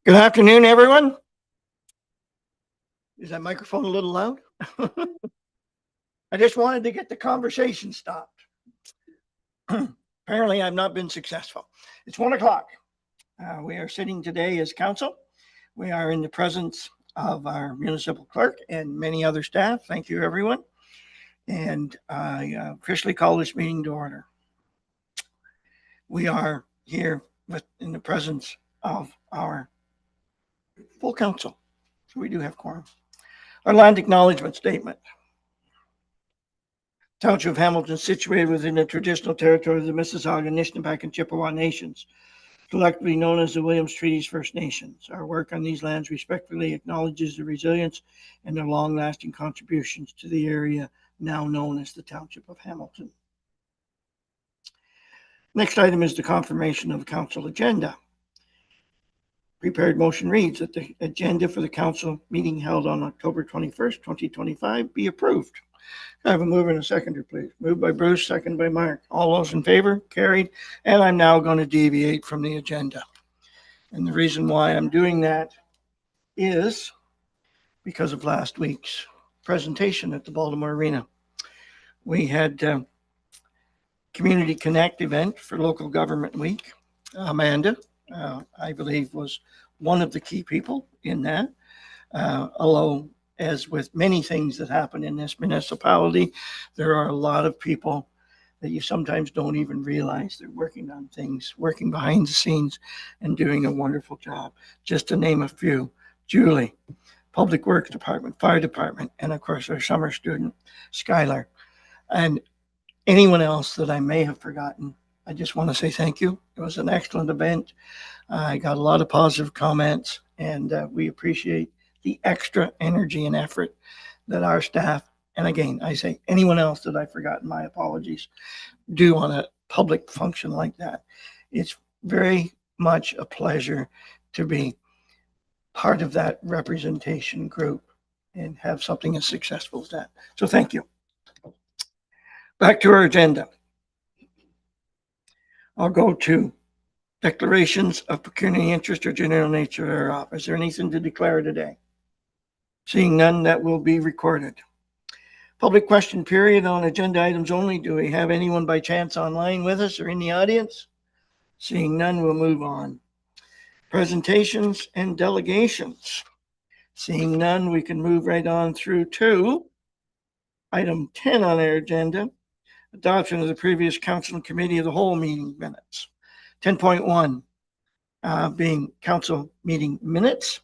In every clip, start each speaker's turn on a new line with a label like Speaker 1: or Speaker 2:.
Speaker 1: Good afternoon, everyone. Is that microphone a little loud? I just wanted to get the conversation stopped. Apparently, I've not been successful. It's 1 o'clock. We are sitting today as council. We are in the presence of our municipal clerk and many other staff. Thank you, everyone. And I officially call this meeting to order. We are here in the presence of our full council. So we do have quorum. Our land acknowledgement statement. Township of Hamilton is situated within the traditional territory of the Mississauga, Anishinaabe, and Chippewa nations, collectively known as the Williams Treaties First Nations. Our work on these lands respectfully acknowledges the resilience and their long-lasting contributions to the area now known as the Township of Hamilton. Next item is the confirmation of the council agenda. Prepared motion reads that the agenda for the council meeting held on October 21st, 2025 be approved. I have a mover and a seconder, please. Moved by Bruce, second by Mark. All those in favor? Carried. And I'm now going to deviate from the agenda. And the reason why I'm doing that is because of last week's presentation at the Baltimore Arena. We had Community Connect event for Local Government Week. Amanda, I believe, was one of the key people in that, although as with many things that happen in this municipality, there are a lot of people that you sometimes don't even realize they're working on things, working behind the scenes and doing a wonderful job. Just to name a few: Julie, Public Works Department, Fire Department, and of course our summer student, Skylar. And anyone else that I may have forgotten, I just want to say thank you. It was an excellent event. I got a lot of positive comments, and we appreciate the extra energy and effort that our staff, and again, I say anyone else that I've forgotten, my apologies, do on a public function like that. It's very much a pleasure to be part of that representation group and have something as successful as that. So thank you. Back to our agenda. I'll go to declarations of pecuniary interest or general nature thereof. Is there anything to declare today? Seeing none, that will be recorded. Public question period on agenda items only. Do we have anyone by chance online with us or in the audience? Seeing none, we'll move on. Presentations and delegations. Seeing none, we can move right on through to item 10 on our agenda, adoption of the previous council and committee of the whole meeting minutes. 10.1 being council meeting minutes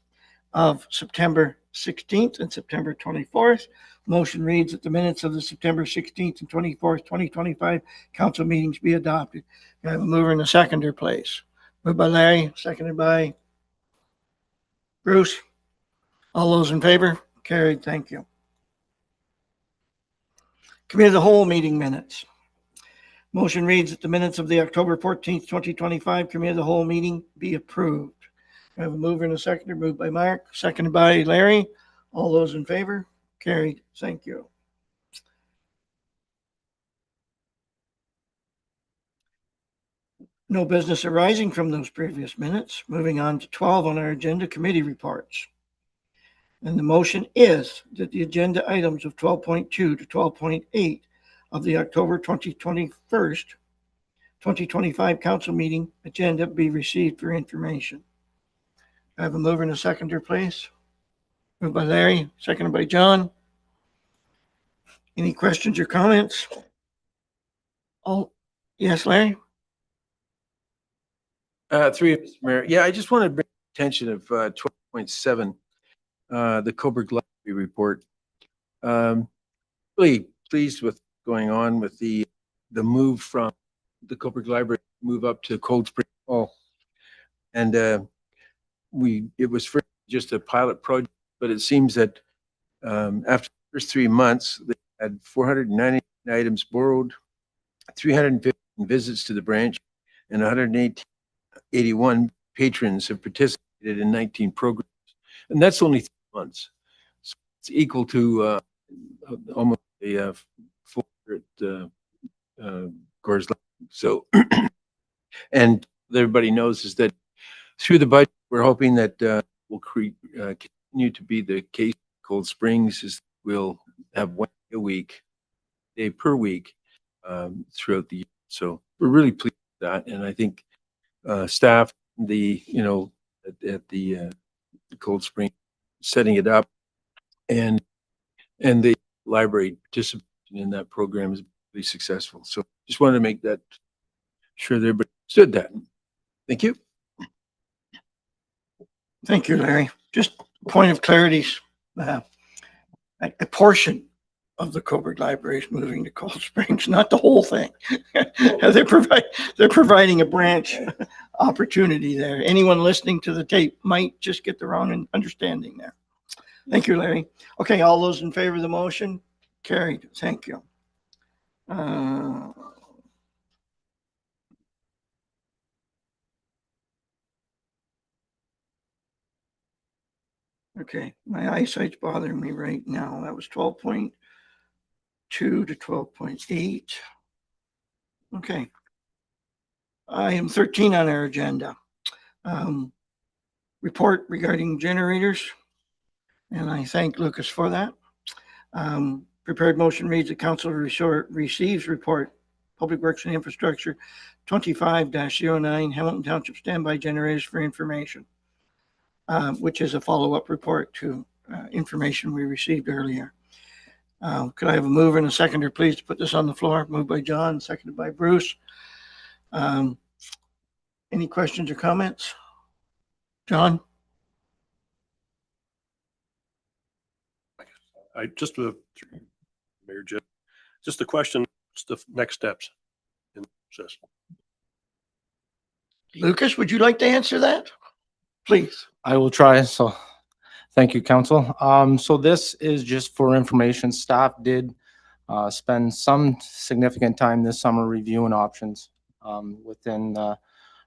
Speaker 1: of September 16th and September 24th. Motion reads that the minutes of the September 16th and 24th, 2025 council meetings be adopted. I have a mover and a seconder, please. Moved by Larry, seconded by Bruce. All those in favor? Carried. Thank you. Committee of the whole meeting minutes. Motion reads that the minutes of the October 14th, 2025 committee of the whole meeting be approved. I have a mover and a seconder. Moved by Mark, seconded by Larry. All those in favor? Carried. Thank you. No business arising from those previous minutes. Moving on to 12 on our agenda, committee reports. And the motion is that the agenda items of 12.2 to 12.8 of the October 2025 council meeting agenda be received for information. I have a mover and a seconder, please. Moved by Larry, seconded by John. Any questions or comments? Oh, yes, Larry?
Speaker 2: Through you, Mr. Mayor. Yeah, I just wanted to bring attention of 12.7, the Cobourg Library report. Really pleased with going on with the move from the Cobourg Library move up to Cold Spring Hall. And it was first just a pilot project, but it seems that after the first 3 months, they had 490 items borrowed, 315 visits to the branch, and 181 patrons have participated in 19 programs. And that's only 3 months. So it's equal to almost a full year at Gores Library. So, and everybody knows is that through the budget, we're hoping that will continue to be the case. Cold Springs is we'll have 1 day per week throughout the year. So we're really pleased with that, and I think staff, at the Cold Spring, setting it up, and the library participation in that program is really successful. So just wanted to make that sure that everybody understood that. Thank you.
Speaker 1: Thank you, Larry. Just point of clarity, a portion of the Cobourg Library is moving to Cold Springs, not the whole thing. They're providing a branch opportunity there. Anyone listening to the tape might just get the wrong understanding there. Thank you, Larry. Okay, all those in favor of the motion? Carried. Thank you. Okay, my eyesight's bothering me right now. That was 12.2 to 12.8. Okay. Item 13 on our agenda. Report regarding generators. And I thank Lucas for that. Prepared motion reads the council receives report, Public Works and Infrastructure 25-09, Hamilton Township standby generators for information, which is a follow-up report to information we received earlier. Could I have a mover and a seconder, please, to put this on the floor? Moved by John, seconded by Bruce. Any questions or comments? John?
Speaker 3: Mayor Jim, just a question, what's the next steps in the process?
Speaker 1: Lucas, would you like to answer that? Please.
Speaker 4: I will try. So thank you, council. So this is just for information. Staff did spend some significant time this summer reviewing options within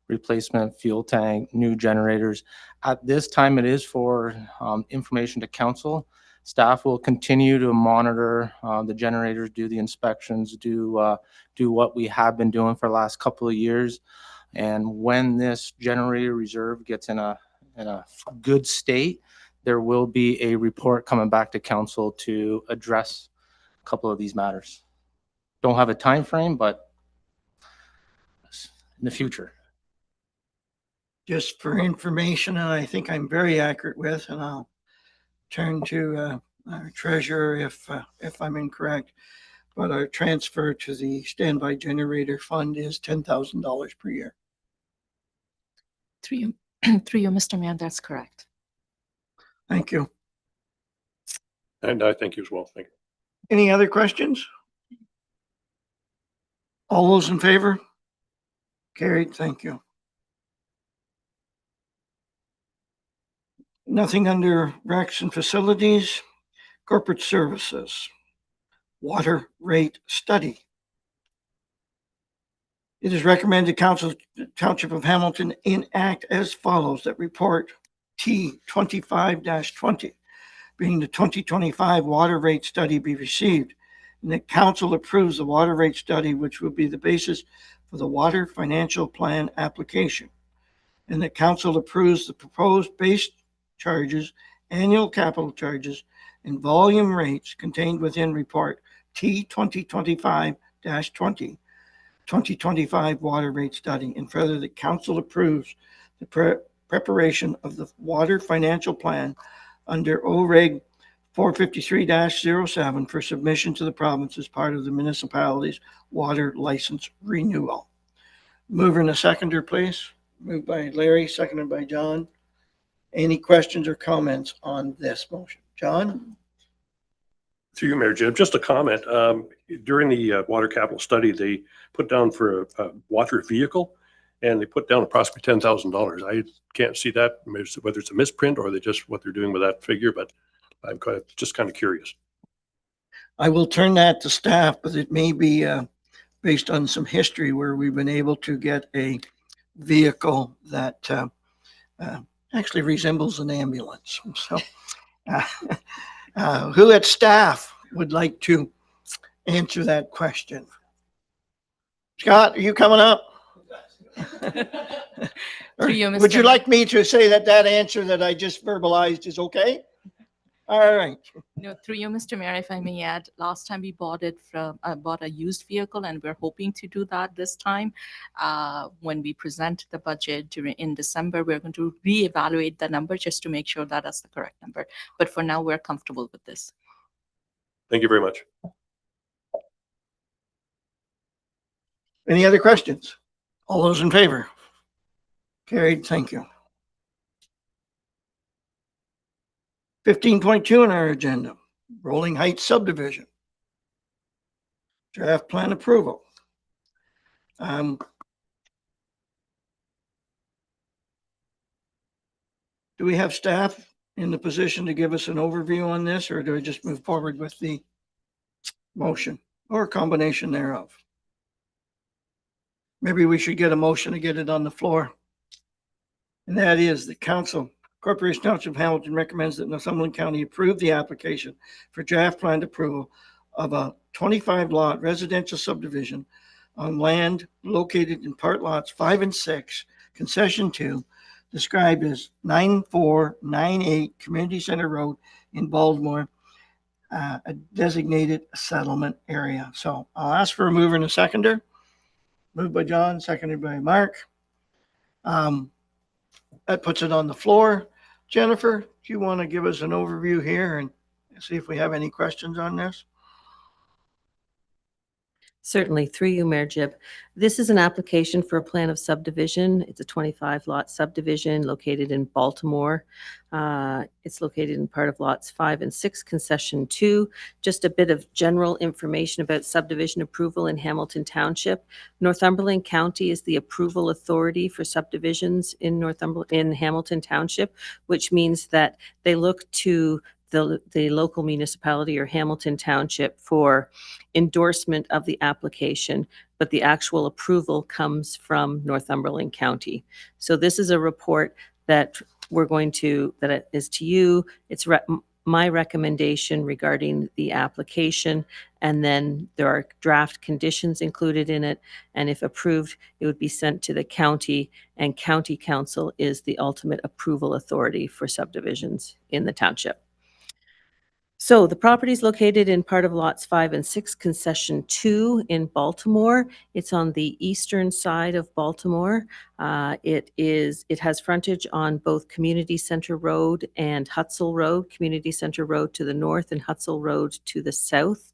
Speaker 4: replacement fuel tank, new generators. At this time, it is for information to council. Staff will continue to monitor the generators, do the inspections, do what we have been doing for the last couple of years. And when this generator reserve gets in a good state, there will be a report coming back to council to address a couple of these matters. Don't have a time frame, but in the future.
Speaker 1: Just for information, and I think I'm very accurate with, and I'll turn to our treasurer if I'm incorrect, but our transfer to the standby generator fund is $10,000 per year.
Speaker 5: Through you, Mr. Mayor, that's correct.
Speaker 1: Thank you.
Speaker 3: And I thank you as well. Thank you.
Speaker 1: Any other questions? All those in favor? Carried. Thank you. Nothing under Recs and Facilities. Corporate Services. Water rate study. It is recommended Township of Hamilton enact as follows: that report T25-20, being the 2025 water rate study, be received, and that council approves the water rate study, which will be the basis for the water financial plan application, and that council approves the proposed base charges, annual capital charges, and volume rates contained within report T2025-20, 2025 water rate study, and further that council approves the preparation of the water financial plan under OREG 453-07 for submission to the province as part of the municipality's water license renewal. Mover and a seconder, please. Moved by Larry, seconded by John. Any questions or comments on this motion? John?
Speaker 3: Through you, Mayor Jim, just a comment. During the water capital study, they put down for a water vehicle, and they put down approximately $10,000. I can't see that, whether it's a misprint or what they're doing with that figure, but I'm just kind of curious.
Speaker 1: I will turn that to staff, but it may be based on some history where we've been able to get a vehicle that actually resembles an ambulance. So who at staff would like to answer that question? Scott, are you coming up?
Speaker 5: Through you,
Speaker 1: Would you
Speaker 5: Mr.
Speaker 1: like me to say that that answer that I just verbalized is okay? All right.
Speaker 5: No, through you, Mr. Mayor, if I may add, last time we bought it from, bought a used vehicle, and we're hoping to do that this time. When we present the budget in December, we're going to reevaluate the number just to make sure that that's the correct number. But for now, we're comfortable with this.
Speaker 3: Thank you very much.
Speaker 1: Any other questions? All those in favor? Carried, thank you. 15.2 on our agenda, Rolling Heights subdivision. Draft plan approval. Do we have staff in the position to give us an overview on this, or do I just move forward with the motion or a combination thereof? Maybe we should get a motion to get it on the floor. And that is the council, Corporation Township of Hamilton recommends that Northumberland County approve the application for draft plan approval of a 25 lot residential subdivision on land located in part lots 5 and 6, concession 2, described as 9498 Community Center Road in Baltimore, a designated settlement area. So I'll ask for a mover and a seconder. Moved by John, seconded by Mark. That puts it on the floor. Jennifer, do you want to give us an overview here and see if we have any questions on this?
Speaker 6: Certainly, through you, Mayor Jib. This is an application for a plan of subdivision. It's a 25-lot subdivision located in Baltimore. It's located in part of lots 5 and 6, concession 2. Just a bit of general information about subdivision approval in Hamilton Township. Northumberland County is the approval authority for subdivisions in Hamilton Township, which means that they look to the local municipality or Hamilton Township for endorsement of the application, but the actual approval comes from Northumberland County. So this is a report that that is to you. It's my recommendation regarding the application, and then there are draft conditions included in it, and if approved, it would be sent to the county, and county council is the ultimate approval authority for subdivisions in the township. So the property is located in part of lots 5 and 6, concession 2 in Baltimore. It's on the eastern side of Baltimore. It has frontage on both Community Center Road and Hutzel Road, Community Center Road to the north and Hutzel Road to the south.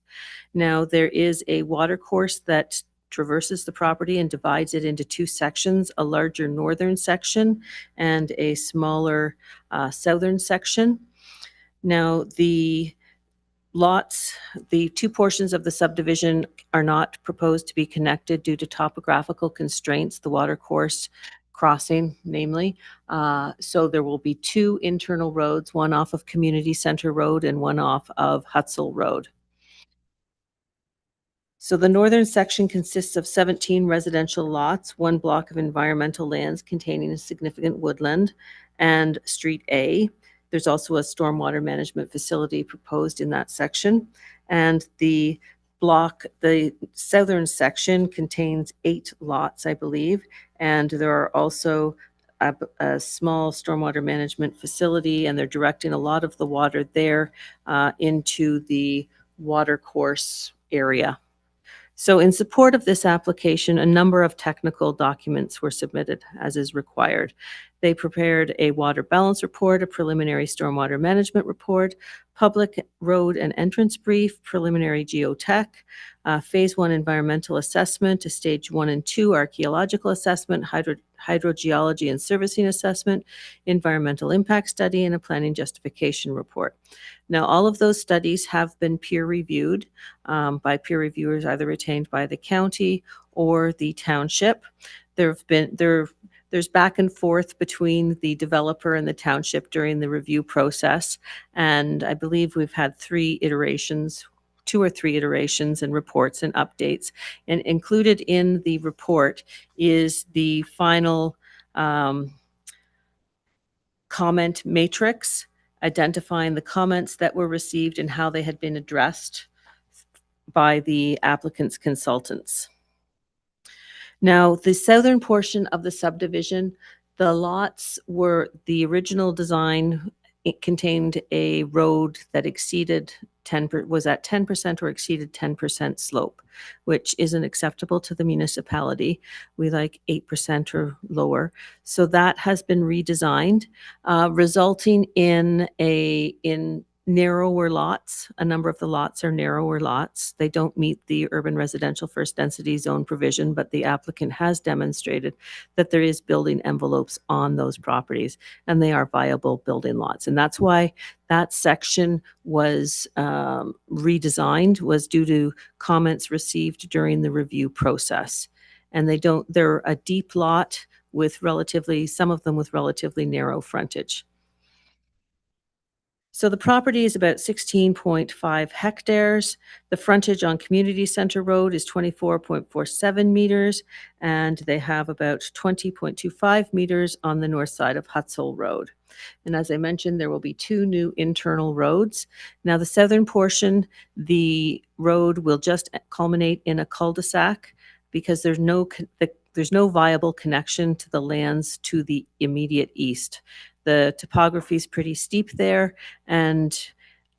Speaker 6: Now, there is a water course that traverses the property and divides it into 2 sections, a larger northern section and a smaller southern section. Now, the 2 portions of the subdivision are not proposed to be connected due to topographical constraints, the water course crossing, namely. So there will be 2 internal roads, one off of Community Center Road and one off of Hutzel Road. So the northern section consists of 17 residential lots, 1 block of environmental lands containing a significant woodland, and Street A. There's also a stormwater management facility proposed in that section. And the southern section contains 8 lots, I believe. And there are also a small stormwater management facility, and they're directing a lot of the water there into the water course area. So in support of this application, a number of technical documents were submitted, as is required. They prepared a water balance report, a preliminary stormwater management report, public road and entrance brief, preliminary geotech, phase 1 environmental assessment, a stage 1 and 2 archaeological assessment, hydrogeology and servicing assessment, environmental impact study, and a planning justification report. Now, all of those studies have been peer reviewed by peer reviewers either retained by the county or the township. There's back and forth between the developer and the township during the review process. And I believe we've had 2 or 3 iterations and reports and updates. And included in the report is the final comment matrix identifying the comments that were received and how they had been addressed by the applicant's consultants. Now, the southern portion of the subdivision, the lots were, the original design, it contained a road that exceeded 10, was at 10% or exceeded 10% slope, which isn't acceptable to the municipality. We like 8% or lower. So that has been redesigned, resulting in narrower lots. A number of the lots are narrower lots. They don't meet the urban residential first density zone provision, but the applicant has demonstrated that there is building envelopes on those properties and they are viable building lots. And that's why that section was redesigned, was due to comments received during the review process. And they're a deep lot with some of them with relatively narrow frontage. So the property is about 16.5 hectares. The frontage on Community Center Road is 24.47 meters, and they have about 20.25 meters on the north side of Hutzel Road. And as I mentioned, there will be 2 new internal roads. Now, the southern portion, the road will just culminate in a cul-de-sac because there's no viable connection to the lands to the immediate east. The topography is pretty steep there, and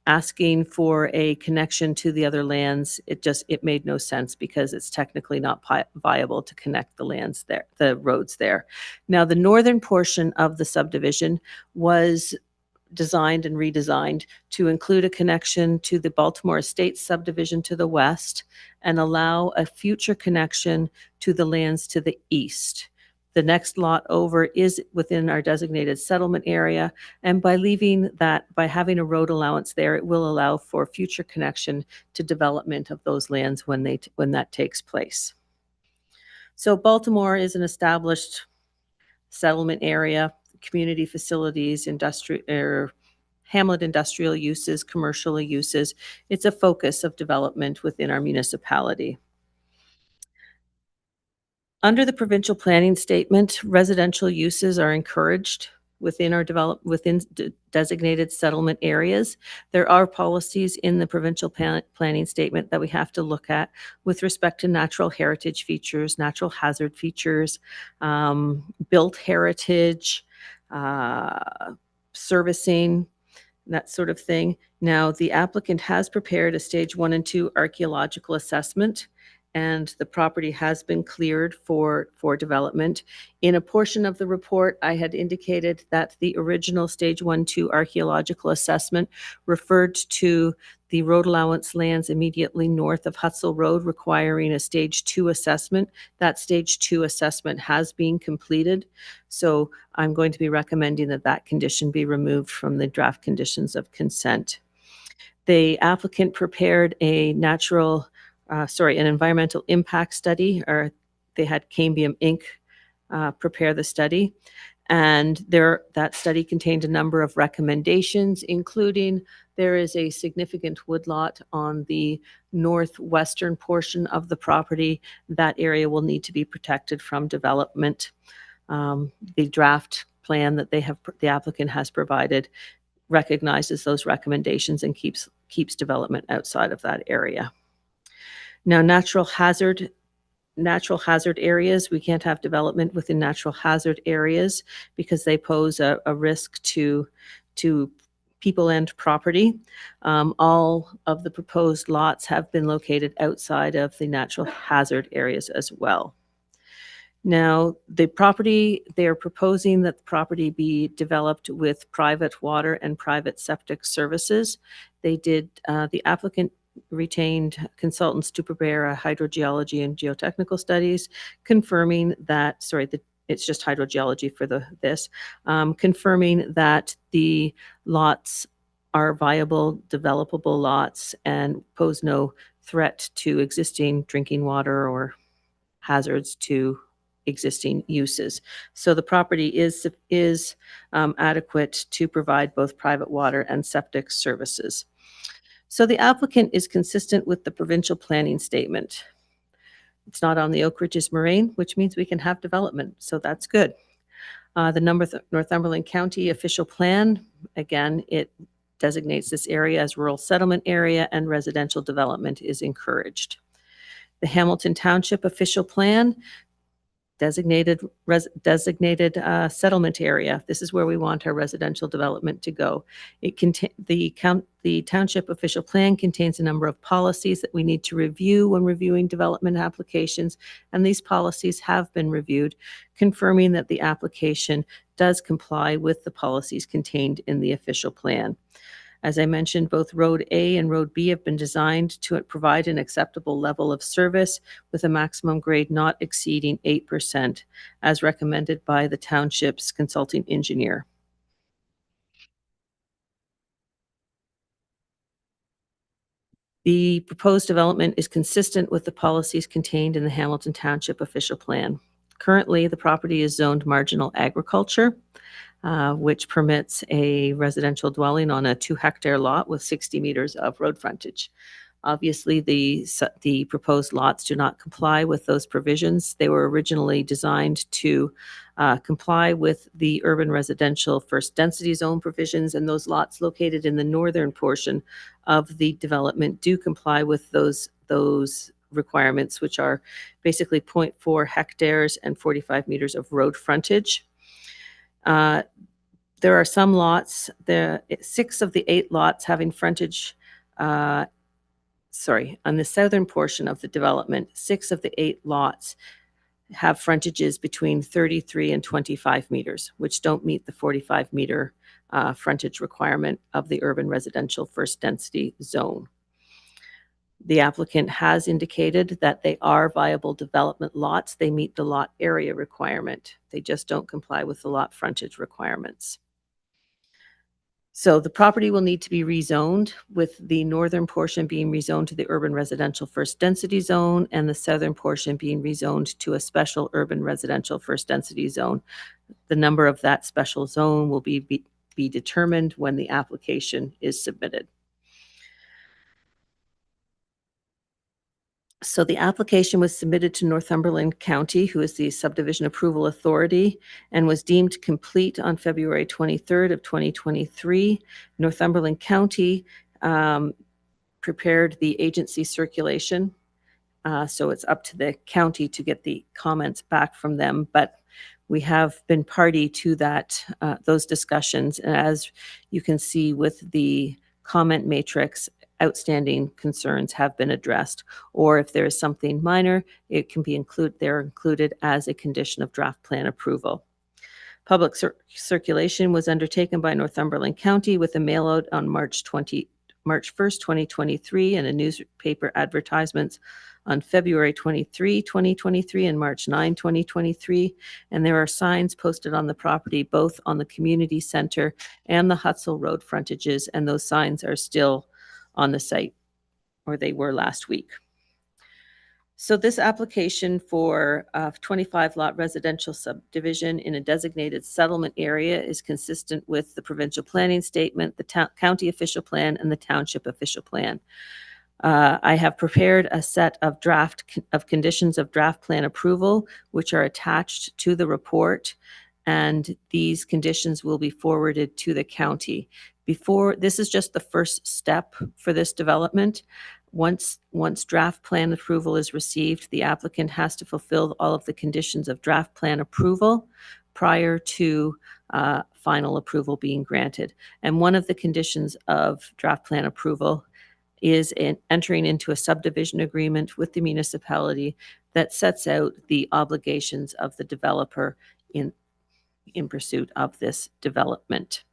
Speaker 6: asking for a connection to the other lands, it made no sense because it's technically not viable to connect the roads there. Now, the northern portion of the subdivision was designed and redesigned to include a connection to the Baltimore Estates subdivision to the west and allow a future connection to the lands to the east. The next lot over is within our designated settlement area, and by having a road allowance there, it will allow for future connection to development of those lands when that takes place. So Baltimore is an established settlement area, community facilities, hamlet industrial uses, commercial uses. It's a focus of development within our municipality. Under the provincial planning statement, residential uses are encouraged within designated settlement areas. There are policies in the provincial planning statement that we have to look at with respect to natural heritage features, natural hazard features, built heritage, servicing, that sort of thing. Now, the applicant has prepared a stage 1 and 2 archaeological assessment, and the property has been cleared for development. In a portion of the report, I had indicated that the original stage 1-2 archaeological assessment referred to the road allowance lands immediately north of Hutzel Road requiring a stage 2 assessment. That stage 2 assessment has been completed. So I'm going to be recommending that condition be removed from the draft conditions of consent. The applicant prepared an environmental impact study, or they had Cambium Inc. Prepare the study. And that study contained a number of recommendations, including there is a significant woodlot on the northwestern portion of the property. That area will need to be protected from development. The draft plan that the applicant has provided recognizes those recommendations and keeps development outside of that area. Now, natural hazard areas, we can't have development within natural hazard areas because they pose a risk to people and property. All of the proposed lots have been located outside of the natural hazard areas as well. Now, they are proposing that the property be developed with private water and private septic services. The applicant retained consultants to prepare a hydrogeology and geotechnical studies, confirming that, it's just hydrogeology for confirming that the lots are viable, developable lots and pose no threat to existing drinking water or hazards to existing uses. So the property is adequate to provide both private water and septic services. So the applicant is consistent with the provincial planning statement. It's not on the Oak Ridges Moraine, which means we can have development, so that's good. The Northumberland County official plan, again, it designates this area as rural settlement area and residential development is encouraged. The Hamilton Township official plan designated settlement area. This is where we want our residential development to go. The township official plan contains a number of policies that we need to review when reviewing development applications, and these policies have been reviewed, confirming that the application does comply with the policies contained in the official plan. As I mentioned, both Road A and Road B have been designed to provide an acceptable level of service with a maximum grade not exceeding 8%, as recommended by the township's consulting engineer. The proposed development is consistent with the policies contained in the Hamilton Township official plan. Currently, the property is zoned marginal agriculture, which permits a residential dwelling on a 2-hectare lot with 60 meters of road frontage. Obviously, the proposed lots do not comply with those provisions. They were originally designed to comply with the urban residential first density zone provisions, and those lots located in the northern portion of the development do comply with those requirements, which are basically 0.4 hectares and 45 meters of road frontage. There are some lots, 6 of the 8 lots having frontage, on the southern portion of the development, 6 of the 8 lots have frontages between 33 and 25 meters, which don't meet the 45 meter frontage requirement of the urban residential first density zone. The applicant has indicated that they are viable development lots. They meet the lot area requirement. They just don't comply with the lot frontage requirements. So the property will need to be rezoned, with the northern portion being rezoned to the urban residential first density zone and the southern portion being rezoned to a special urban residential first density zone. The number of that special zone will be determined when the application is submitted. So the application was submitted to Northumberland County, who is the subdivision approval authority, and was deemed complete on February 23rd of 2023. Northumberland County prepared the agency circulation. So it's up to the county to get the comments back from them, but we have been party to those discussions. And as you can see with the comment matrix, outstanding concerns have been addressed, or if there is something minor, it can be included as a condition of draft plan approval. Public circulation was undertaken by Northumberland County with a mail out on March 1st, 2023, and a newspaper advertisements on February 23, 2023, and March 9, 2023. And there are signs posted on the property, both on the community center and the Hutzel Road frontages, and those signs are still on the site, or they were last week. So this application for a 25-lot residential subdivision in a designated settlement area is consistent with the provincial planning statement, the county official plan, and the township official plan. I have prepared a set of conditions of draft plan approval, which are attached to the report, and these conditions will be forwarded to the county. This is just the first step for this development. Once draft plan approval is received, the applicant has to fulfill all of the conditions of draft plan approval prior to final approval being granted. And one of the conditions of draft plan approval is entering into a subdivision agreement with the municipality that sets out the obligations of the developer in pursuit of this development.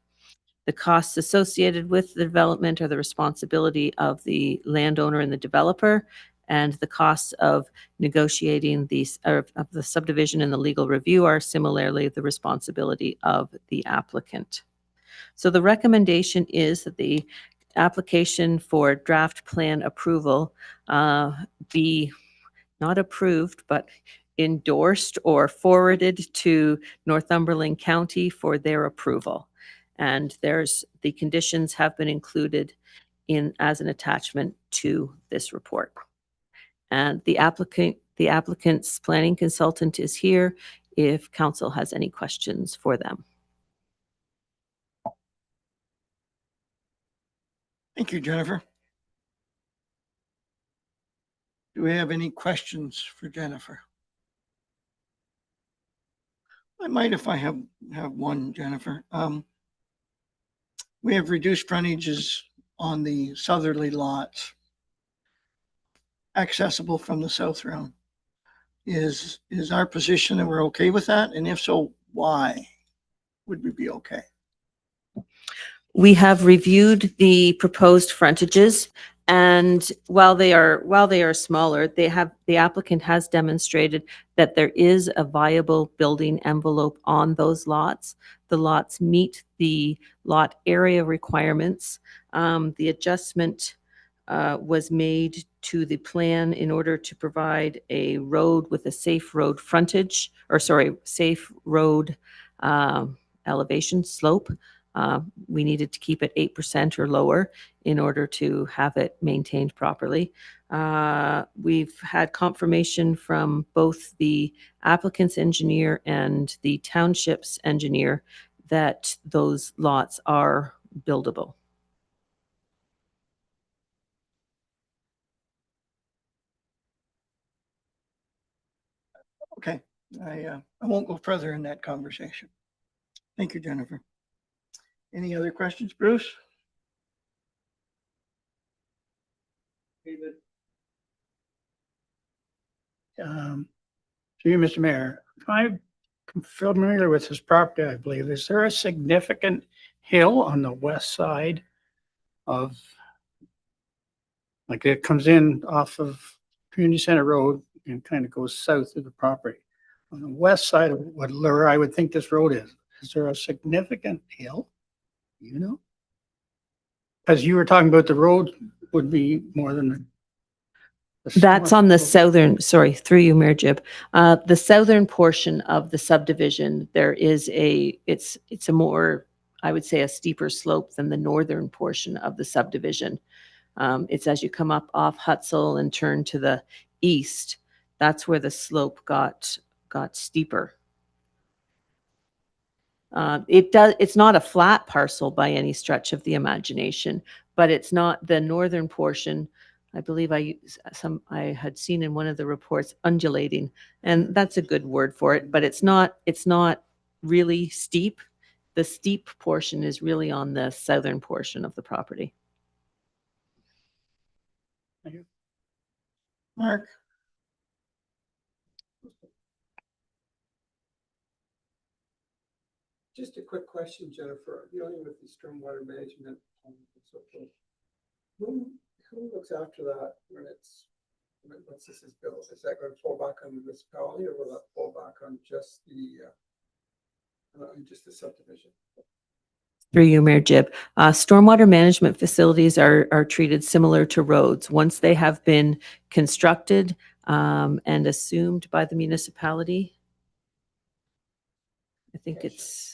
Speaker 6: The costs associated with the development are the responsibility of the landowner and the developer, and the costs of negotiating of the subdivision and the legal review are similarly the responsibility of the applicant. So the recommendation is that the application for draft plan approval be not approved, but endorsed or forwarded to Northumberland County for their approval. And the conditions have been included as an attachment to this report. And the applicant's planning consultant is here if council has any questions for them.
Speaker 1: Thank you, Jennifer. Do we have any questions for Jennifer? I might if I have one, Jennifer. We have reduced frontages on the southerly lots accessible from the south round. Is our position that we're okay with that? And if so, why would we be okay?
Speaker 6: We have reviewed the proposed frontages, and while they are smaller, the applicant has demonstrated that there is a viable building envelope on those lots. The lots meet the lot area requirements. The adjustment was made to the plan in order to provide a road with a safe road frontage, or sorry, safe road elevation slope. We needed to keep it 8% or lower in order to have it maintained properly. We've had confirmation from both the applicant's engineer and the township's engineer that those lots are buildable.
Speaker 1: Okay, I won't go further in that conversation. Thank you, Jennifer. Any other questions, Bruce?
Speaker 7: David. To you, Mr. Mayor, I'm familiar with this property, I believe. Is there a significant hill on the west side of, like it comes in off of Community Center Road and kind of goes south of the property? On the west side of where I would think this road is there a significant hill? You know? Because you were talking about the road would be more than
Speaker 6: That's on the southern, sorry, through you, Mayor Jib. The southern portion of the subdivision, there is it's a more, I would say, a steeper slope than the northern portion of the subdivision. It's as you come up off Hutzel and turn to the east, that's where the slope got steeper. It's not a flat parcel by any stretch of the imagination, but it's not the northern portion. I believe I had seen in one of the reports undulating, and that's a good word for it, but it's not really steep. The steep portion is really on the southern portion of the property.
Speaker 1: Mark?
Speaker 8: Just a quick question, Jennifer, dealing with the stormwater management and so forth. Who looks after that once this is built? Is that going to fall back on the municipality, or will that fall back on just the subdivision?
Speaker 6: Through you, Mayor Jib. Stormwater management facilities are treated similar to roads. Once they have been constructed and assumed by the municipality, I think it's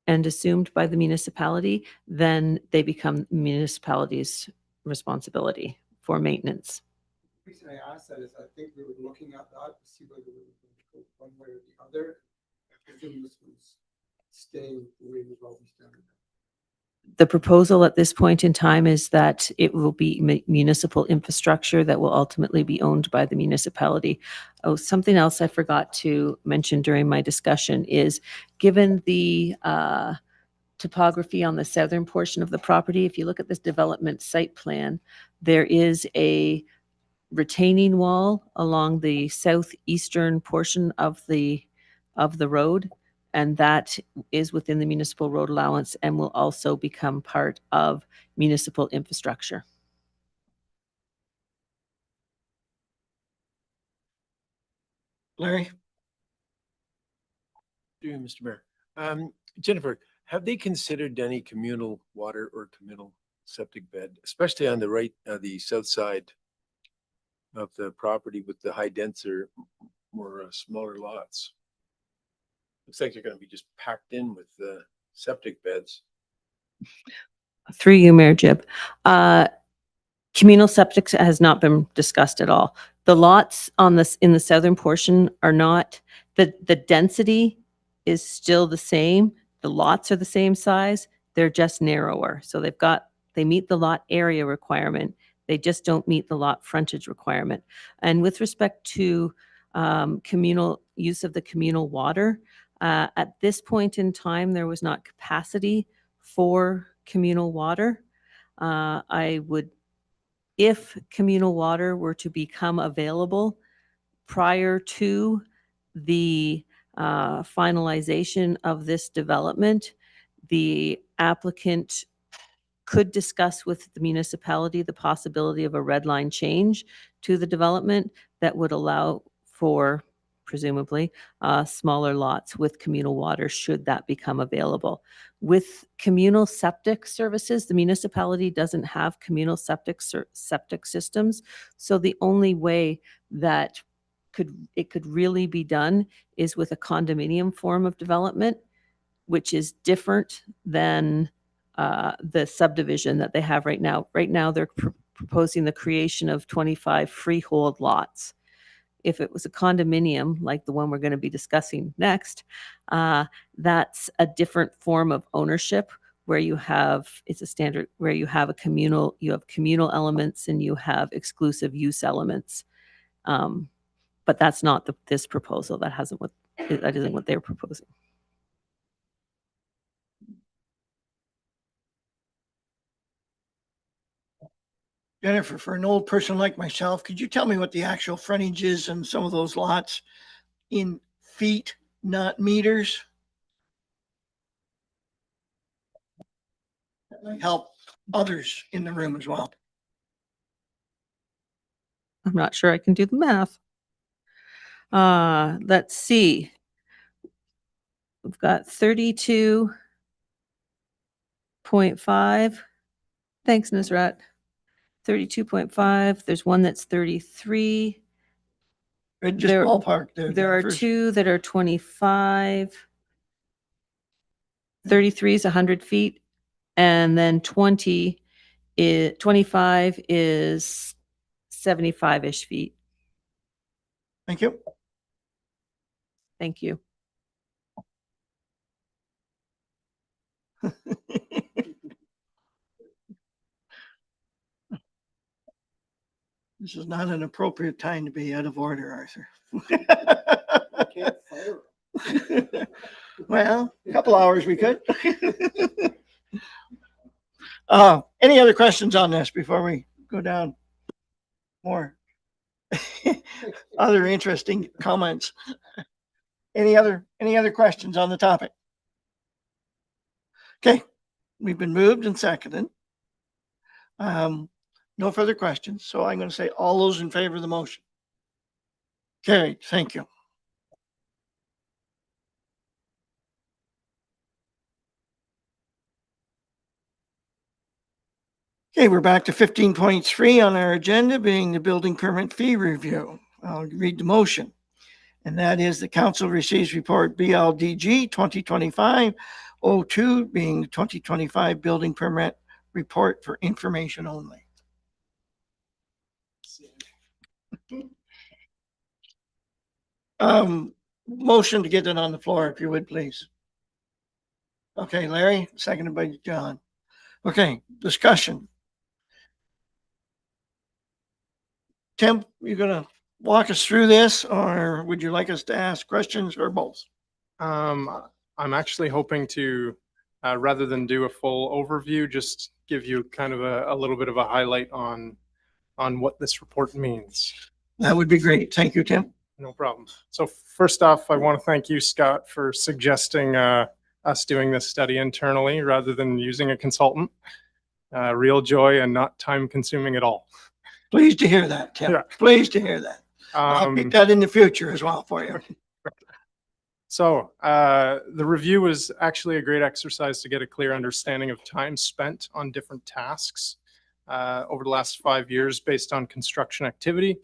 Speaker 6: and assumed by the municipality, then they become municipality's responsibility for maintenance.
Speaker 8: The reason I asked that is I think we were looking at that to see whether we were going to go one way or the other. I presume this was staying the way we've always done it.
Speaker 6: The proposal at this point in time is that it will be municipal infrastructure that will ultimately be owned by the municipality. Oh, something else I forgot to mention during my discussion is, given the topography on the southern portion of the property, if you look at this development site plan, there is a retaining wall along the southeastern portion of the road, and that is within the municipal road allowance and will also become part of municipal infrastructure.
Speaker 1: Larry?
Speaker 2: Do you, Mr. Mayor. Jennifer, have they considered any communal water or communal septic bed, especially on the south side of the property with the high denser, more smaller lots? Looks like they're going to be just packed in with the septic beds.
Speaker 6: Through you, Mayor Jib. Communal septic has not been discussed at all. The lots in the southern portion are not, the density is still the same. The lots are the same size. They're just narrower. So they meet the lot area requirement. They just don't meet the lot frontage requirement. And with respect to communal use of the communal water, at this point in time, there was not capacity for communal water. I would, if communal water were to become available prior to the finalization of this development, the applicant could discuss with the municipality the possibility of a red line change to the development that would allow for presumably smaller lots with communal water should that become available. With communal septic services, the municipality doesn't have communal septic systems. So the only way that it could really be done is with a condominium form of development, which is different than the subdivision that they have right now. Right now, they're proposing the creation of 25 freehold lots. If it was a condominium, like the one we're going to be discussing next, that's a different form of ownership where you have, it's a standard where you have you have communal elements and you have exclusive use elements. But that's not this proposal. That isn't what they're proposing.
Speaker 1: Jennifer, for an old person like myself, could you tell me what the actual frontage is in some of those lots in feet, not meters? That might help others in the room as well.
Speaker 6: I'm not sure I can do the math. Let's see. We've got 32.5. Thanks, Nusrat. 32.5. There's one that's 33.
Speaker 1: Just
Speaker 6: There-
Speaker 1: ballpark.
Speaker 6: There are two that are 25. 33 is 100 feet. And then 25 is 75-ish feet.
Speaker 1: Thank you.
Speaker 6: Thank you.
Speaker 1: This is not an appropriate time to be out of order, Arthur.
Speaker 8: Can't fire.
Speaker 1: Well, a couple hours we could. Any other questions on this before we go down? More other interesting comments. Any other questions on the topic? Okay, we've been moved and seconded. No further questions. So I'm going to say all those in favor of the motion. Carried. Thank you. Okay, we're back to 15.3 on our agenda, being the building permit fee review. I'll read the motion. And that is the council receives report BLDG 2025-02, being the 2025 building permit report for information only. Motion to get it on the floor, if you would, please. Okay, Larry, seconded by John. Okay, discussion. Tim, you gonna walk us through this, or would you like us to ask questions, or both?
Speaker 9: I'm actually hoping to, rather than do a full overview, just give you kind of a little bit of a highlight on what this report means.
Speaker 1: That would be great. Thank you, Tim.
Speaker 9: No problem. So first off, I want to thank you, Scott, for suggesting us doing this study internally rather than using a consultant. Real joy and not time consuming at all.
Speaker 1: Pleased to hear that, Tim.
Speaker 9: Yeah.
Speaker 1: Pleased to hear that. I'll keep that in the future as well for you.
Speaker 9: So the review was actually a great exercise to get a clear understanding of time spent on different tasks over the last 5 years based on construction activity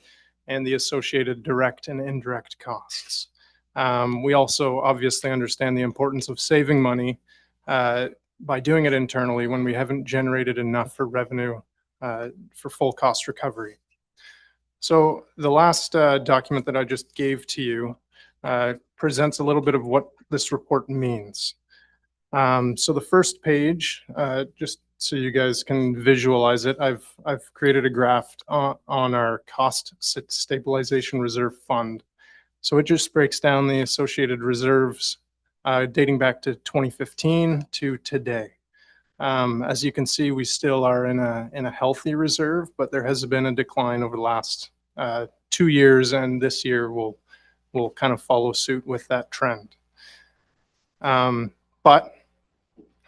Speaker 9: and the associated direct and indirect costs. We also obviously understand the importance of saving money by doing it internally when we haven't generated enough for revenue for full cost recovery. So the last document that I just gave to you presents a little bit of what this report means. So the first page just so you guys can visualize it, I've created a graph on our cost stabilization reserve fund. So it just breaks down the associated reserves dating back to 2015 to today. As you can see, we still are in a healthy reserve, but there has been a decline over the last 2 years, and this year will kind of follow suit with that trend. But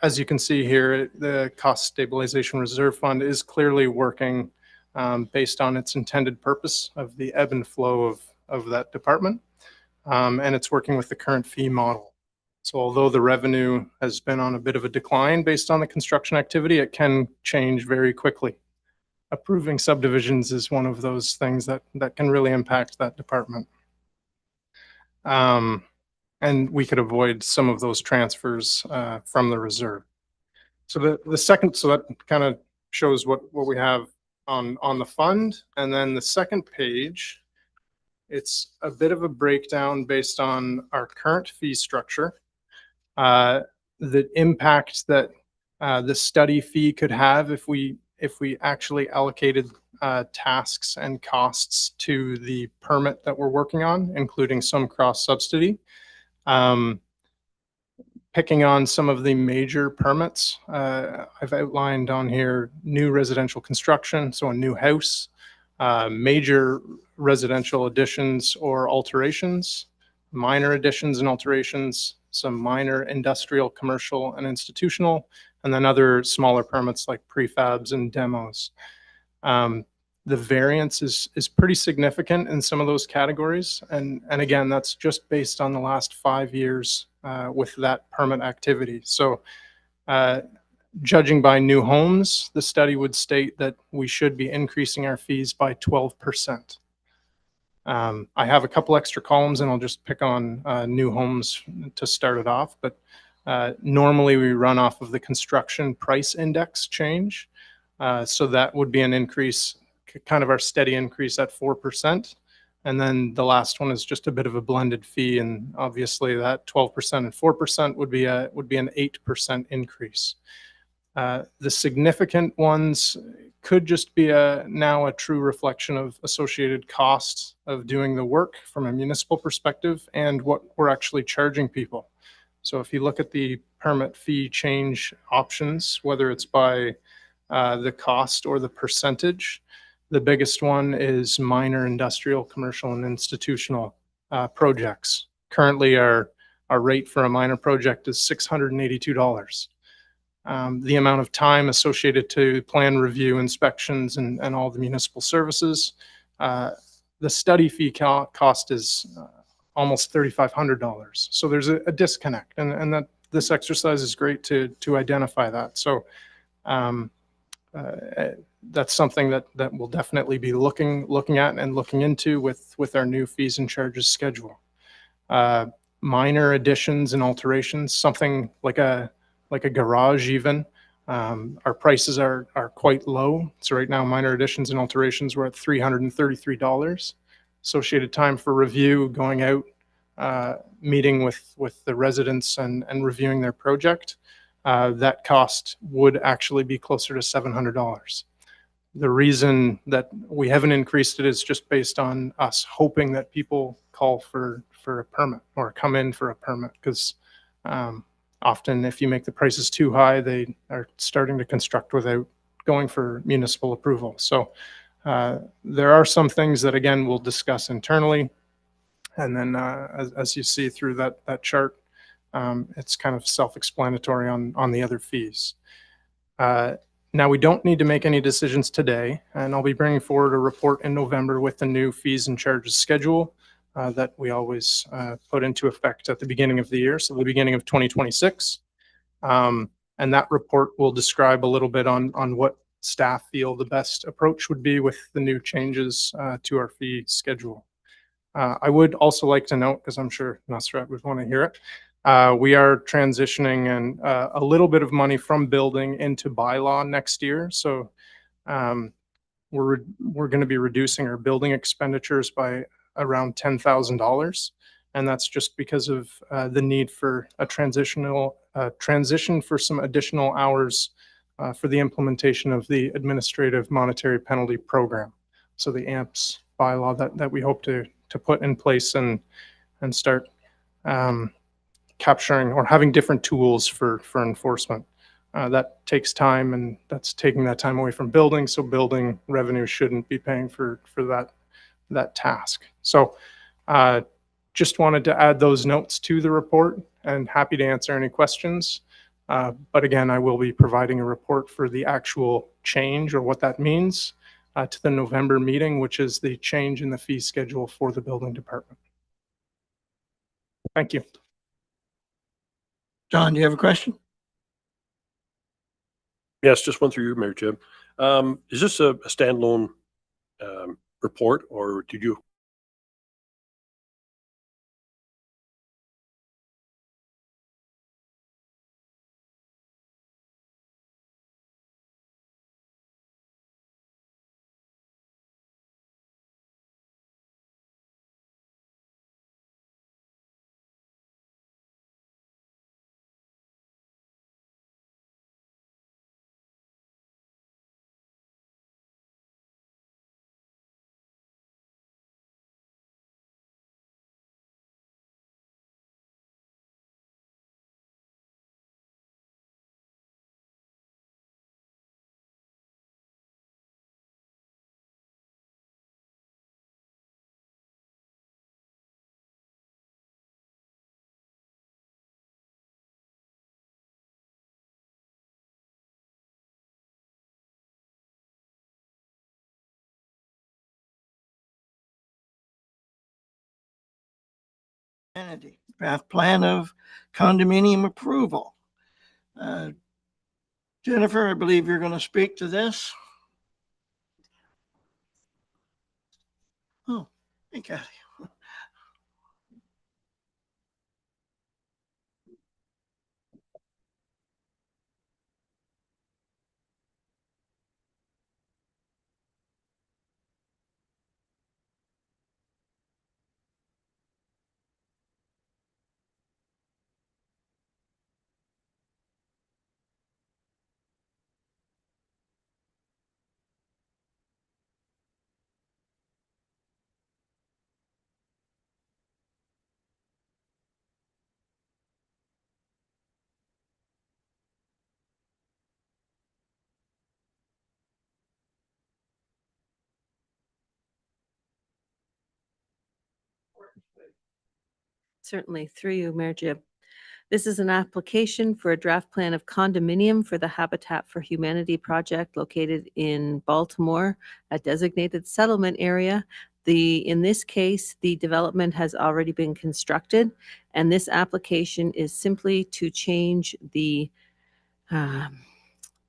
Speaker 9: as you can see here, the cost stabilization reserve fund is clearly working based on its intended purpose of the ebb and flow of that department. And it's working with the current fee model. So although the revenue has been on a bit of a decline based on the construction activity, it can change very quickly. Approving subdivisions is one of those things that can really impact that department. And we could avoid some of those transfers from the reserve. So the second, so that kind of shows what we have on the fund. And then the second page, it's a bit of a breakdown based on our current fee structure, the impact that the study fee could have if we actually allocated tasks and costs to the permit that we're working on, including some cross subsidy. Picking on some of the major permits, I've outlined on here new residential construction, so a new house, major residential additions or alterations, minor additions and alterations, some minor industrial, commercial, and institutional, and then other smaller permits like prefabs and demos. The variance is pretty significant in some of those categories. And again, that's just based on the last 5 years with that permit activity. So judging by new homes, the study would state that we should be increasing our fees by 12%. I have a couple extra columns and I'll just pick on new homes to start it off. But normally we run off of the construction price index change. So that would be an increase, kind of our steady increase at 4%. And then the last one is just a bit of a blended fee. And obviously that 12% and 4% would be an 8% increase. The significant ones could just be now a true reflection of associated costs of doing the work from a municipal perspective and what we're actually charging people. So if you look at the permit fee change options, whether it's by the cost or the percentage, the biggest one is minor industrial, commercial, and institutional projects. Currently, our rate for a minor project is $682. The amount of time associated to plan review, inspections, and all the municipal services, the study fee cost is almost $3,500. So there's a disconnect, and that this exercise is great to identify that. So that's something that we'll definitely be looking at and looking into with our new fees and charges schedule. Minor additions and alterations, something like a garage even. Our prices are quite low. So right now, minor additions and alterations, we're at $333. Associated time for review, going out, meeting with the residents and reviewing their project, that cost would actually be closer to $700. The reason that we haven't increased it is just based on us hoping that people call for a permit or come in for a permit, because often if you make the prices too high, they are starting to construct without going for municipal approval. So there are some things that, again, we'll discuss internally. And then as you see through that chart, it's kind of self-explanatory on the other fees. Now, we don't need to make any decisions today, and I'll be bringing forward a report in November with the new fees and charges schedule that we always put into effect at the beginning of the year, so the beginning of 2026. And that report will describe a little bit on what staff feel the best approach would be with the new changes to our fee schedule. I would also like to note, because I'm sure Nasrat would want to hear it, we are transitioning and a little bit of money from building into bylaw next year. So we're going to be reducing our building expenditures by around $10,000. And that's just because of the need for a transition for some additional hours for the implementation of the Administrative Monetary Penalty Program. So the AMPS bylaw that we hope to put in place and start capturing or having different tools for enforcement. That takes time, and that's taking that time away from building. So building revenue shouldn't be paying for that task. So just wanted to add those notes to the report, and happy to answer any questions. But again, I will be providing a report for the actual change or what that means to the November meeting, which is the change in the fee schedule for the building department. Thank you.
Speaker 1: John, do you have a question?
Speaker 3: Yes, just one through you, Mayor Jim. Is this a standalone report, or did you?
Speaker 1: Kennedy, draft plan of condominium approval. Jennifer, I believe you're going to speak to this. Oh, hey, Kathy.
Speaker 6: Certainly, through you, Mayor Jib. This is an application for a draft plan of condominium for the Habitat for Humanity project located in Baltimore, a designated settlement area. In this case, the development has already been constructed, and this application is simply to change the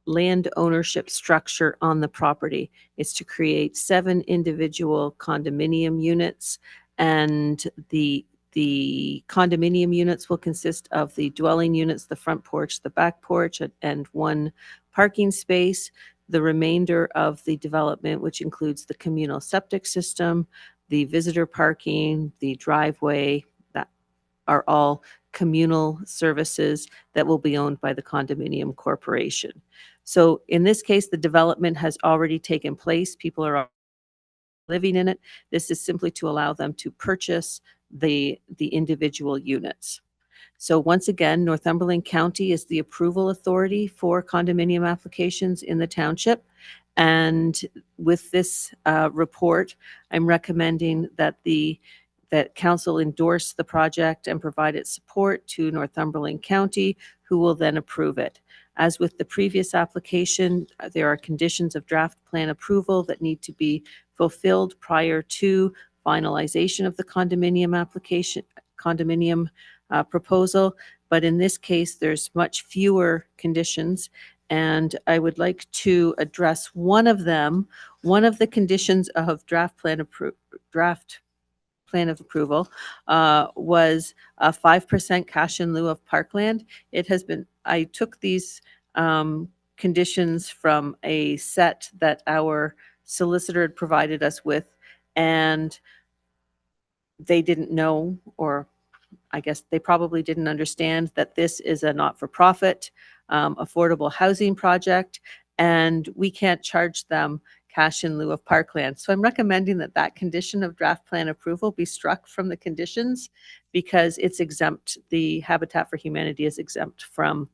Speaker 6: land ownership structure on the property. It's to create 7 individual condominium units, and the condominium units will consist of the dwelling units, the front porch, the back porch, and 1 parking space. The remainder of the development, which includes the communal septic system, the visitor parking, the driveway, that are all communal services that will be owned by the condominium corporation. So in this case, the development has already taken place. People are living in it. This is simply to allow them to purchase the individual units. So once again, Northumberland County is the approval authority for condominium applications in the township. And with this report, I'm recommending that that council endorse the project and provide its support to Northumberland County, who will then approve it. As with the previous application, there are conditions of draft plan approval that need to be fulfilled prior to finalization of the condominium proposal. But in this case, there's much fewer conditions, and I would like to address one of them. One of the conditions of draft plan of approval was a 5% cash in lieu of parkland. I took these conditions from a set that our solicitor had provided us with, and they didn't know, or I guess they probably didn't understand, that this is a not-for-profit affordable housing project, and we can't charge them cash in lieu of parkland. So I'm recommending that that condition of draft plan approval be struck from the conditions because it's exempt. The Habitat for Humanity is exempt from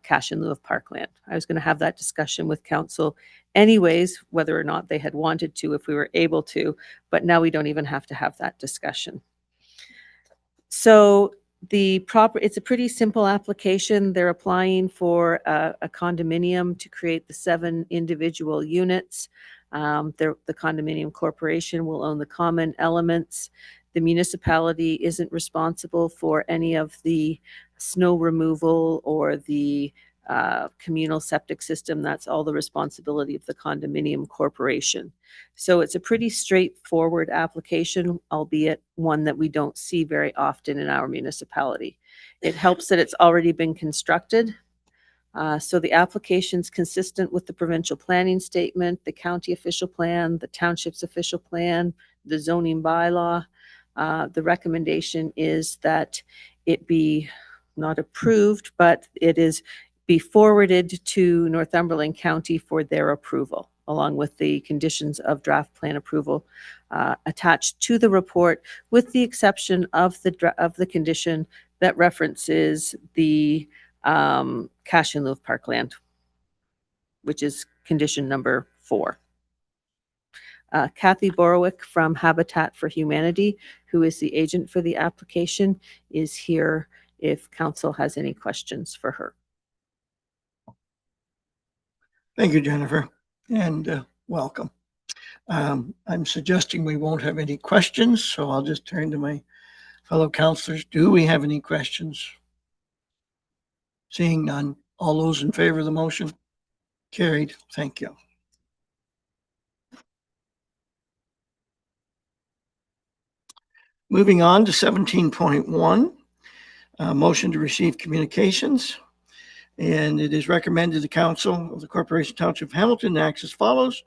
Speaker 6: cash in lieu of parkland. I was going to have that discussion with council anyways, whether or not they had wanted to, if we were able to, but now we don't even have to have that discussion. So it's a pretty simple application. They're applying for a condominium to create the 7 individual units. The condominium corporation will own the common elements. The municipality isn't responsible for any of the snow removal or the communal septic system. That's all the responsibility of the condominium corporation. So it's a pretty straightforward application, albeit one that we don't see very often in our municipality. It helps that it's already been constructed. So the application's consistent with the provincial planning statement, the county official plan, the township's official plan, the zoning bylaw. The recommendation is that it be not approved, but be forwarded to Northumberland County for their approval, along with the conditions of draft plan approval attached to the report, with the exception of the condition that references the cash in lieu of parkland, which is condition number 4. Kathy Borowick from Habitat for Humanity, who is the agent for the application, is here if council has any questions for her.
Speaker 1: Thank you, Jennifer, and welcome. I'm suggesting we won't have any questions, so I'll just turn to my fellow councillors. Do we have any questions? Seeing none. All those in favor of the motion? Carried. Thank you. Moving on to 17.1, motion to receive communications. And it is recommended the Council of the Corporation Township of Hamilton acts as follows: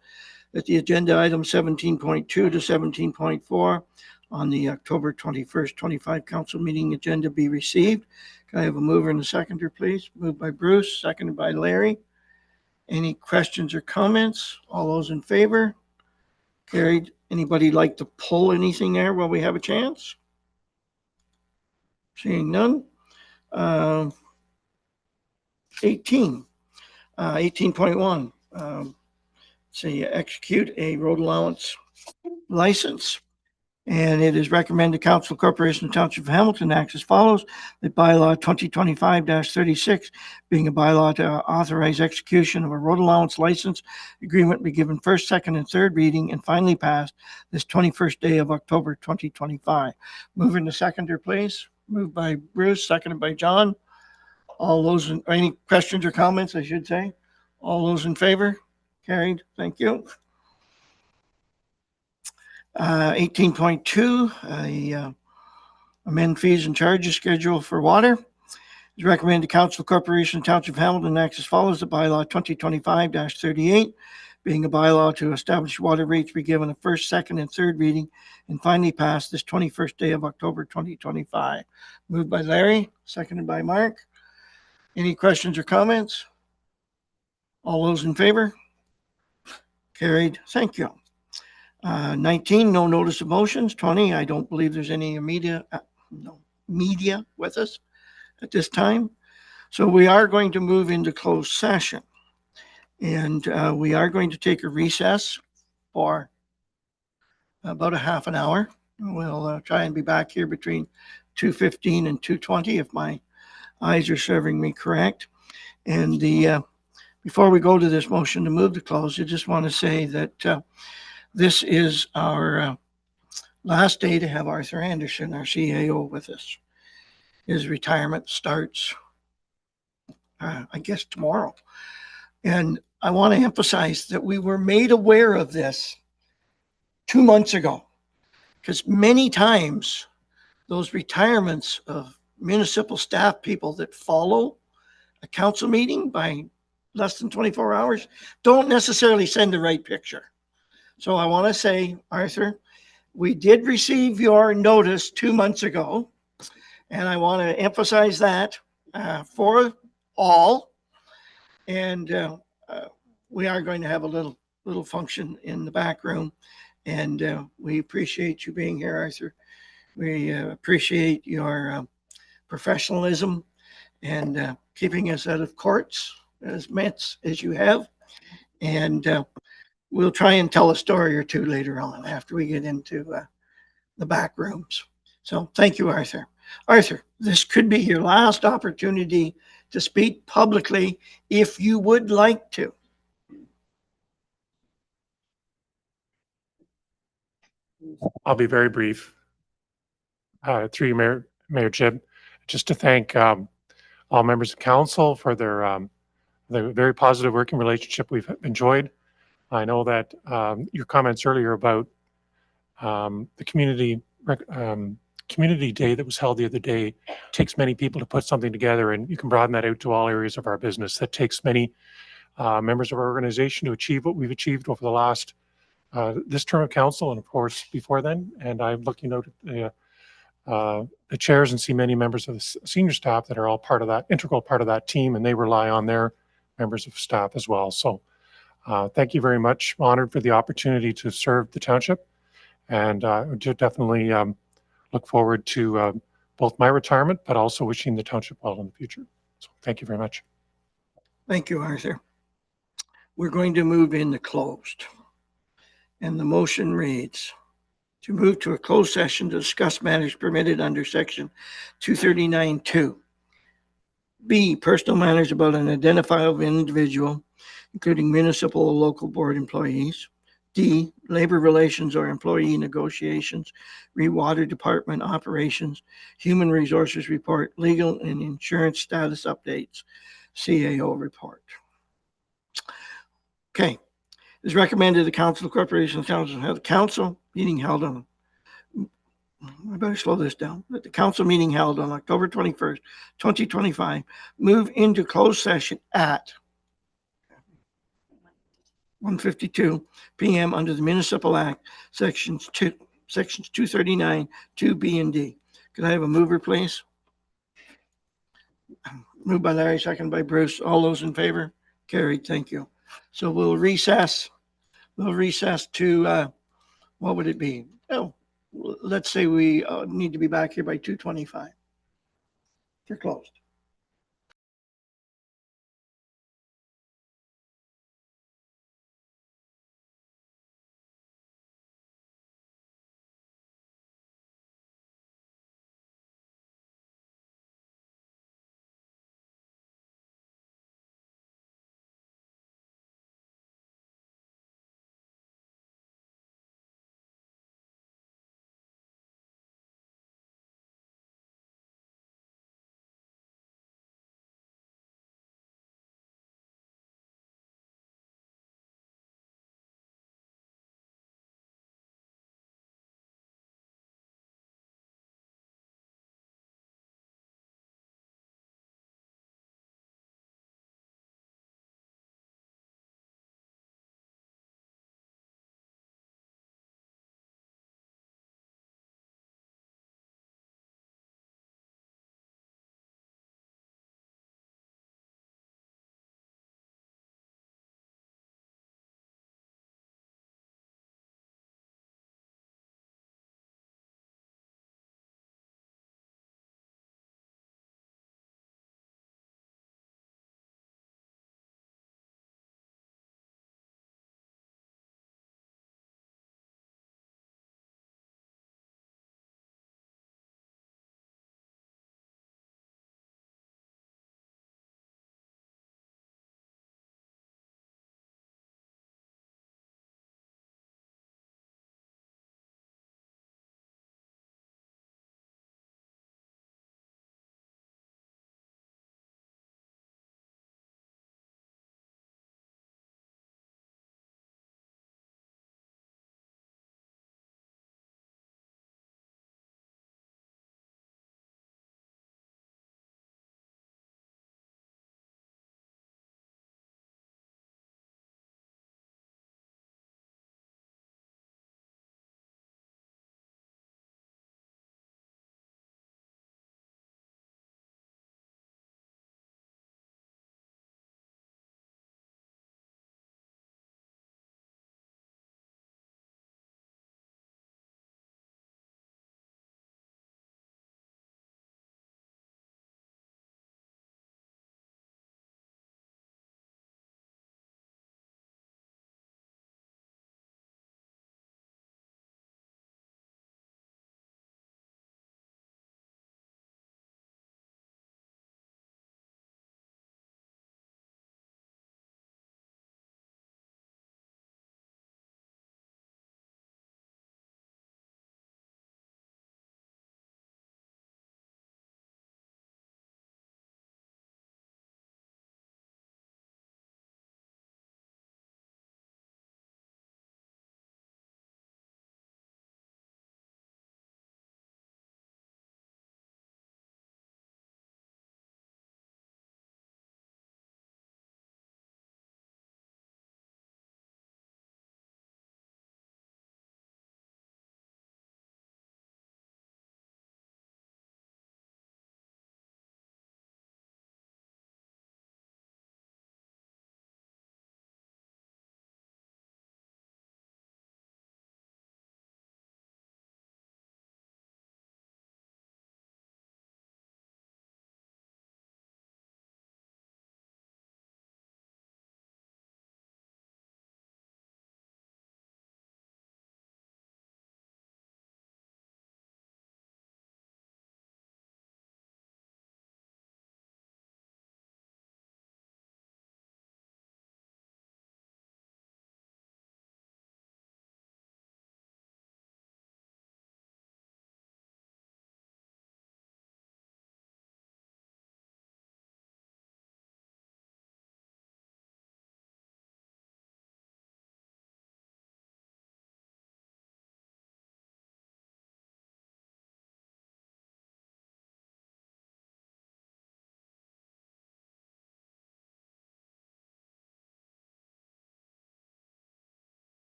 Speaker 1: that the agenda item 17.2 to 17.4 on the October 21st, 25 council meeting agenda be received. Can I have a mover and a seconder, please? Moved by Bruce, seconded by Larry. Any questions or comments? All those in favor? Carried. Anybody like to pull anything there while we have a chance? Seeing none. 18.1. Say execute a road allowance license. And it is recommended Council Corporation Township of Hamilton acts as follows: that bylaw 2025-36, being a bylaw to authorize execution of a road allowance license agreement, be given first, second, and third reading and finally passed this 21st day of October 2025. Moving to seconder, please. Moved by Bruce, seconded by John. All those, any questions or comments, I should say? All those in favor? Carried. Thank you. 18.2, amend fees and charges schedule for water. It's recommended Council Corporation Township of Hamilton acts as follows: the bylaw 2025-38, being a bylaw to establish water rates, be given a first, second, and third reading and finally passed this 21st day of October 2025. Moved by Larry, seconded by Mark. Any questions or comments? All those in favor? Carried. Thank you. 19, no notice of motions. 20, I don't believe there's any media with us at this time. So we are going to move into closed session. And we are going to take a recess for about a half an hour. We'll try and be back here between 2:15 and 2:20 if my eyes are serving me correct. And before we go to this motion to move to close, I just want to say that this is our last day to have Arthur Anderson, our CAO, with us. His retirement starts, I guess, tomorrow. And I want to emphasize that we were made aware of this 2 months ago, because many times those retirements of municipal staff people that follow a council meeting by less than 24 hours don't necessarily send the right picture. So I want to say, Arthur, we did receive your notice 2 months ago, and I want to emphasize that for all, And we are going to have a little function in the back room. And we appreciate you being here, Arthur. We appreciate your professionalism and keeping us out of courts as much as you have. And we'll try and tell a story or two later on after we get into the back rooms. So thank you, Arthur. Arthur, this could be your last opportunity to speak publicly if you would like to.
Speaker 10: I'll be very brief. Through you, Mayor Jib, just to thank all members of council for their the very positive working relationship we've enjoyed. I know that your comments earlier about the community day that was held the other day takes many people to put something together, and you can broaden that out to all areas of our business. That takes many members of our organization to achieve what we've achieved over the last this term of council, and of course before then. And I'm looking out at the chairs and see many members of the senior staff that are all part of that, integral part of that team, and they rely on their members of staff as well. So thank you very much. Honored for the opportunity to serve the township, and definitely look forward to both my retirement, but also wishing the township well in the future. So thank you very much.
Speaker 1: Thank you, Arthur. We're going to move into closed. And the motion reads to move to a closed session to discuss matters permitted under section 239(2). B, personal matters about an identifiable individual, including municipal or local board employees. D, labor relations or employee negotiations, water department operations, human resources report, legal and insurance status updates, CAO report. Okay. It's recommended the Council of Corporations Council have the council meeting held on, I better slow this down, that the council meeting held on October 21st, 2025, move into closed session at 1:52 p.m. under the Municipal Act, sections 239, 2B and D. Could I have a mover, please? Moved by Larry, second by Bruce. All those in favor? Carried. Thank you. So we'll recess. We'll recess to, what would it be? Oh, let's say we need to be back here by 2:25. You're closed.